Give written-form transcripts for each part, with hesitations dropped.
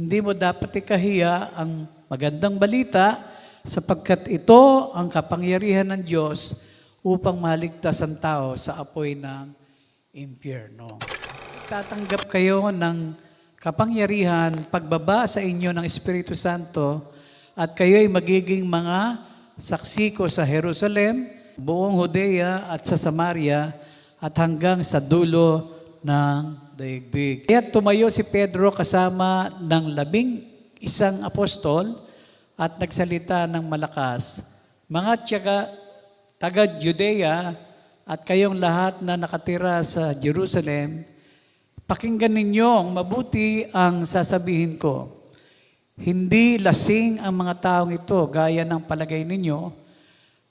Hindi mo dapat ikahiya ang magandang balita sapagkat ito ang kapangyarihan ng Diyos upang maligtas ang tao sa apoy ng impyerno. Tatanggap kayo ng kapangyarihan pagbaba sa inyo ng Espiritu Santo at kayo'y magiging mga saksi ko sa Jerusalem, buong Judea at sa Samaria at hanggang sa dulo ng daigdig. Kaya tumayo si Pedro kasama ng 11 apostol at nagsalita ng malakas. Mga taga-Judea at kayong lahat na nakatira sa Jerusalem, pakinggan ninyong mabuti ang sasabihin ko. Hindi lasing ang mga taong ito gaya ng palagay ninyo.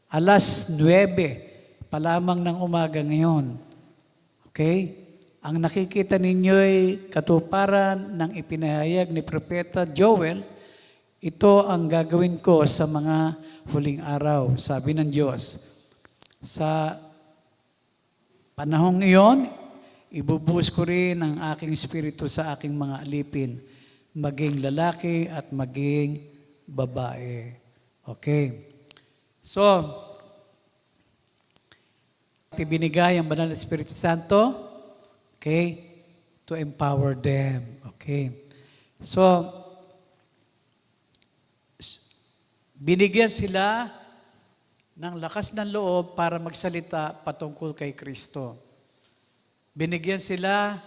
9:00 pa lamang ng umaga ngayon. Okay? Ang nakikita ninyo'y katuparan ng ipinahayag ni Propeta Joel. Ito ang gagawin ko sa mga huling araw, sabi ng Diyos. Sa panahong iyon, ibubuhos ko rin ang aking espiritu sa aking mga alipin, maging lalaki at maging babae. Okay. So, ibinigay ang Banal na Espiritu Santo, okay, to empower them. Okay. So, binigyan sila ng lakas ng loob para magsalita patungkol kay Kristo. Binigyan sila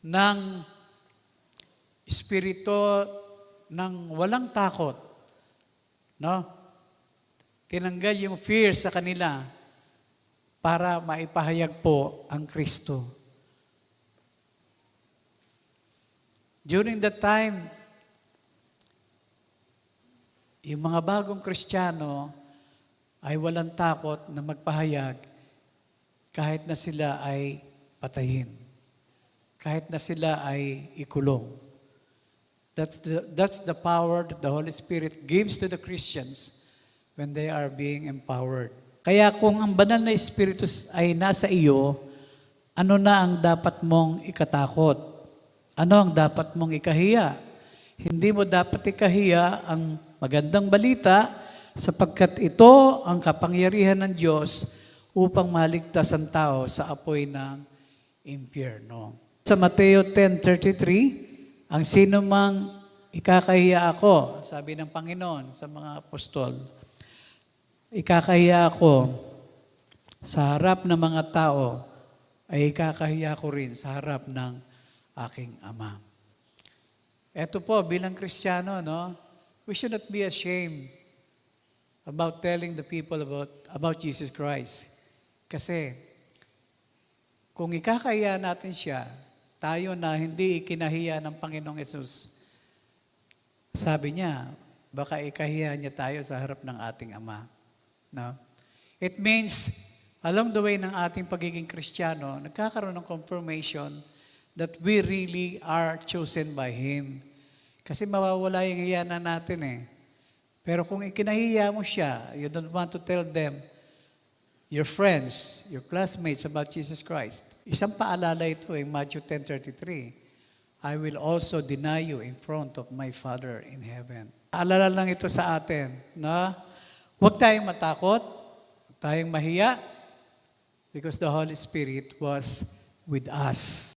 ng espiritu ng walang takot. No? Tinanggal yung fear sa kanila para maipahayag po ang Kristo. During that time, yung mga bagong Kristiyano ay walang takot na magpahayag kahit na sila ay patayin, kahit na sila ay ikulong. That's the power that the Holy Spirit gives to the Christians when they are being empowered. Kaya kung ang banal na Espiritu ay nasa iyo, ano na ang dapat mong ikatakot? Ano ang dapat mong ikahiya? Hindi mo dapat ikahiya ang magandang balita sapagkat ito ang kapangyarihan ng Diyos upang maligtas ang tao sa apoy ng impyerno. Sa Mateo 10:33, ang sino mang ikakahiya ako, sabi ng Panginoon sa mga apostol, ikakahiya ako sa harap ng mga tao, ay ikakahiya ko rin sa harap ng aking Ama. Ito po, bilang Kristiyano, no, we should not be ashamed about telling the people about Jesus Christ. Kasi, kung ikakahiya natin siya, tayo na hindi ikinahiya ng Panginoong Yesus, sabi niya, baka ikahiya niya tayo sa harap ng ating Ama. No? It means, along the way ng ating pagiging Kristiyano, nagkakaroon ng confirmation that we really are chosen by Him. Kasi mawawala yung hiya na natin eh. Pero kung ikinahiya mo siya, you don't want to tell them, your friends, your classmates about Jesus Christ. Isang paalala ito in Matthew 10:33. I will also deny you in front of my Father in heaven. Paalala lang ito sa atin, na huwag tayong matakot, huwag tayong mahiya, because the Holy Spirit was with us.